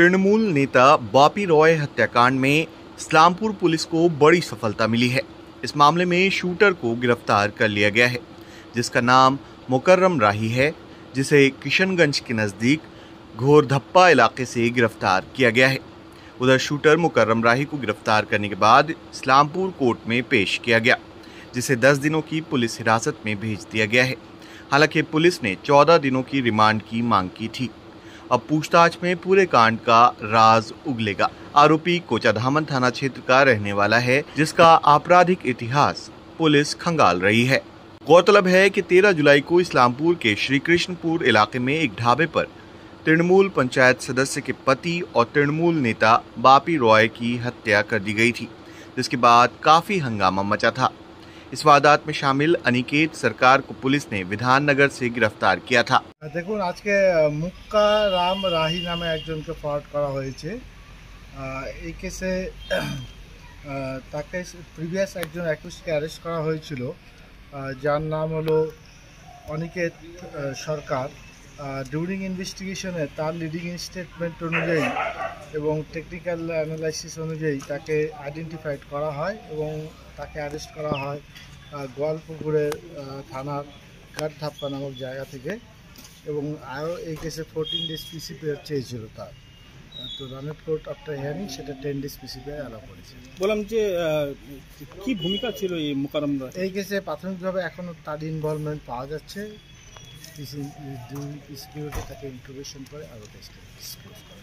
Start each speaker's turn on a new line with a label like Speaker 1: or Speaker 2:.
Speaker 1: तृणमूल नेता बापी रॉय हत्याकांड में इस्लामपुर पुलिस को बड़ी सफलता मिली है। इस मामले में शूटर को गिरफ्तार कर लिया गया है, जिसका नाम मुकर्रम राही है, जिसे किशनगंज के नज़दीक घोरधप्पा इलाके से गिरफ्तार किया गया है। उधर शूटर मुकर्रम राही को गिरफ्तार करने के बाद इस्लामपुर कोर्ट में पेश किया गया, जिसे 10 दिनों की पुलिस हिरासत में भेज दिया गया है। हालांकि पुलिस ने 14 दिनों की रिमांड की मांग की थी। अब पूछताछ में पूरे कांड का राज उगलेगा। आरोपी कोचाधामन थाना क्षेत्र का रहने वाला है, जिसका आपराधिक इतिहास पुलिस खंगाल रही है। गौरतलब है कि 13 जुलाई को इस्लामपुर के श्री कृष्णपुर इलाके में एक ढाबे पर तृणमूल पंचायत सदस्य के पति और तृणमूल नेता बापी रॉय की हत्या कर दी गई थी, जिसके बाद काफी हंगामा मचा था। इस वारदात में शामिल अनिकेत सरकार को पुलिस ने विधाननगर से गिरफ्तार किया था।
Speaker 2: देखুন আজকে মুক্কা রাম রাহি নামে একজনকে ফরওয়ার্ড করা হয়েছে। এই কেসে তাকে প্রিভিয়াস একজন অ্যাকিউজকে অ্যারেস্ট করা হয়েছিল, যার নাম হলো অনিকেত সরকার। ডিউরিং ইনভেস্টিগেশনে তার লিডিং স্টেটমেন্ট অনুযায়ী এবং টেকনিক্যাল অ্যানালাইসিস অনুযায়ী তাকে আইডেন্টিফাইড করা হয় এবং তাকে অ্যারেস্ট করা হয় গোয়ালপুকুরের থানার ঘোরধাপ্পা নামক জায়গা থেকে। এবং আরও এই কেসে 14 ডেজ পিসিপি চেয়েছিল তার, তো রানের কোর্ট আফটার হিয়ারিং সেটা 10 ডেজ পিসিপি অ্যালাউ করেছে।
Speaker 3: বললাম যে কি ভূমিকা ছিল এই মুকাররম রায়? এই
Speaker 2: কেসে প্রাথমিকভাবে এখনও তার ইনভলভমেন্ট পাওয়া যাচ্ছে। সিকিউরিটি তাকে ইন্ট্রোগেশন করে আরও টেস্ট ডিসক্লোজ করে।